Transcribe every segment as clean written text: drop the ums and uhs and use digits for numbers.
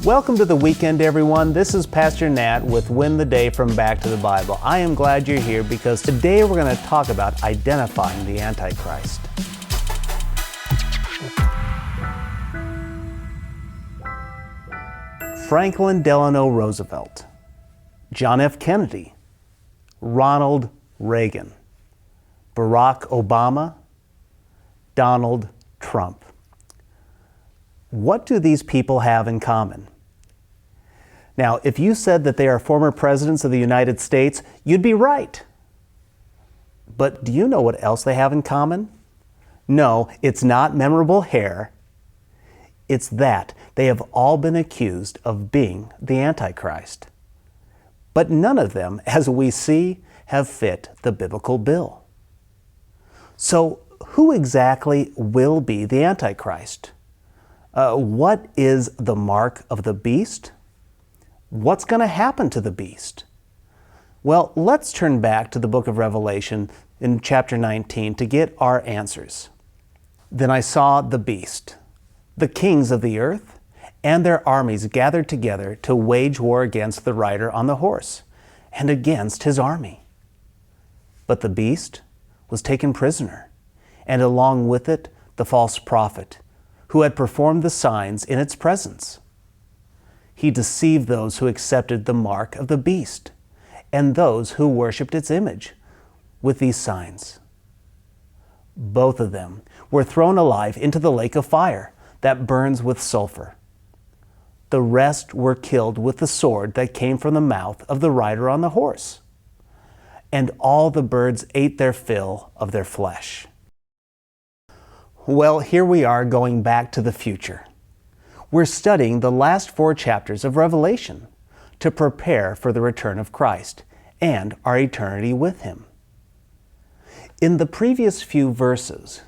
Welcome to the weekend, everyone. This is Pastor Nat with Win the Day from Back to the Bible. I am glad you're here because today we're going to talk about identifying the Antichrist. Franklin Delano Roosevelt, John F. Kennedy, Ronald Reagan, Barack Obama, Donald Trump. What do these people have in common? Now, if you said that they are former presidents of the United States, you'd be right. But do you know what else they have in common? No, it's not memorable hair. It's that they have all been accused of being the Antichrist. But none of them, as we see, have fit the biblical bill. So, who exactly will be the Antichrist? What is the mark of the beast? What's going to happen to the beast? Well, let's turn back to the book of Revelation in chapter 19 to get our answers. Then I saw the beast, the kings of the earth, and their armies gathered together to wage war against the rider on the horse and against his army. But the beast was taken prisoner, and along with it the false prophet, who had performed the signs in its presence. He deceived those who accepted the mark of the beast and those who worshipped its image with these signs. Both of them were thrown alive into the lake of fire that burns with sulfur. The rest were killed with the sword that came from the mouth of the rider on the horse. And all the birds ate their fill of their flesh. Well, here we are going back to the future. We're studying the last 4 chapters of Revelation to prepare for the return of Christ and our eternity with Him. In the previous few verses,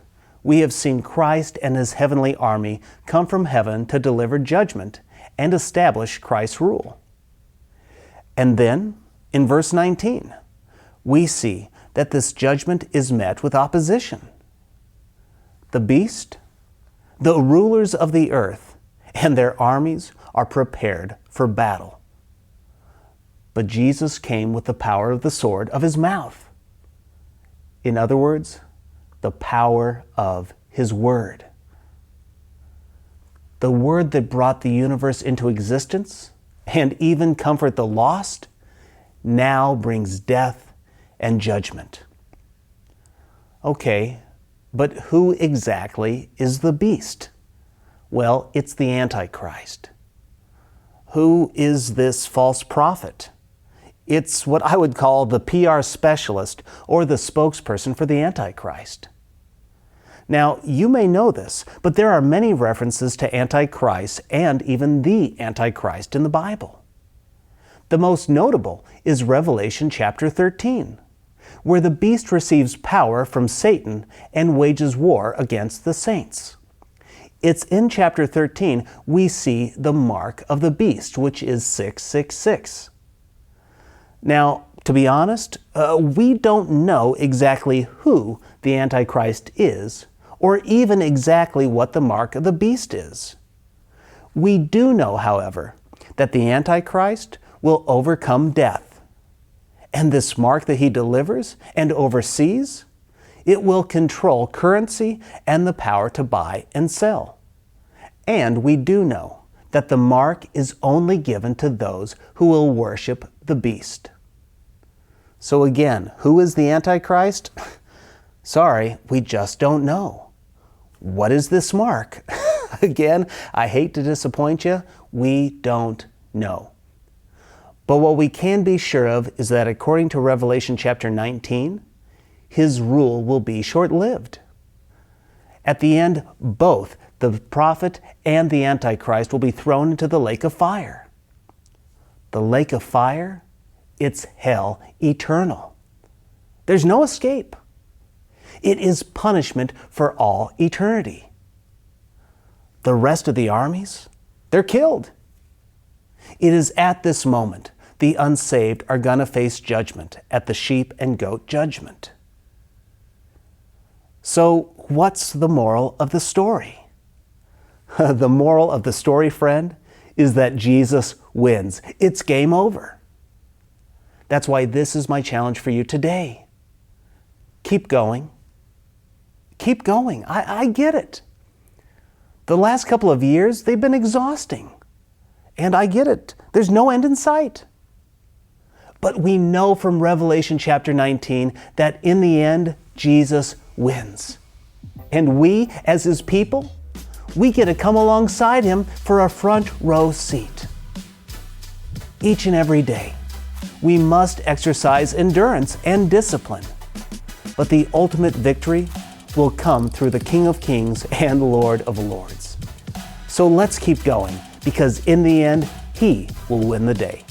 we have seen Christ and His heavenly army come from heaven to deliver judgment and establish Christ's rule. And then, in verse 19, we see that this judgment is met with opposition. The beast, the rulers of the earth, and their armies are prepared for battle. But Jesus came with the power of the sword of His mouth. In other words, the power of His word. The word that brought the universe into existence and even comfort the lost now brings death and judgment. Okay, but who exactly is the beast? Well, it's the Antichrist. Who is this false prophet? It's what I would call the PR specialist or the spokesperson for the Antichrist. Now, you may know this, but there are many references to Antichrist and even the Antichrist in the Bible. The most notable is Revelation chapter 13, where the beast receives power from Satan and wages war against the saints. It's in chapter 13 we see the mark of the beast, which is 666. Now, to be honest, we don't know exactly who the Antichrist is, or even exactly what the mark of the beast is. We do know, however, that the Antichrist will overcome death. And this mark that he delivers and oversees, it will control currency and the power to buy and sell. And we do know that the mark is only given to those who will worship the beast. So again, who is the Antichrist? Sorry, we just don't know. What is this mark? Again, I hate to disappoint you, we don't know. But what we can be sure of is that according to Revelation chapter 19, his rule will be short-lived. At the end, both the prophet and the Antichrist will be thrown into the lake of fire. The lake of fire, it's hell eternal. There's no escape. It is punishment for all eternity. The rest of the armies, they're killed. It is at this moment the unsaved are going to face judgment at the sheep and goat judgment. So, what's the moral of the story? The moral of the story, friend, is that Jesus wins. It's game over. That's why this is my challenge for you today. Keep going. Keep going. I get it. The last couple of years, they've been exhausting. And I get it. There's no end in sight. But we know from Revelation chapter 19 that in the end, Jesus wins. And we, as His people, we get to come alongside Him for a front row seat. Each and every day, we must exercise endurance and discipline. But the ultimate victory will come through the King of Kings and Lord of Lords. So let's keep going, because in the end, He will win the day.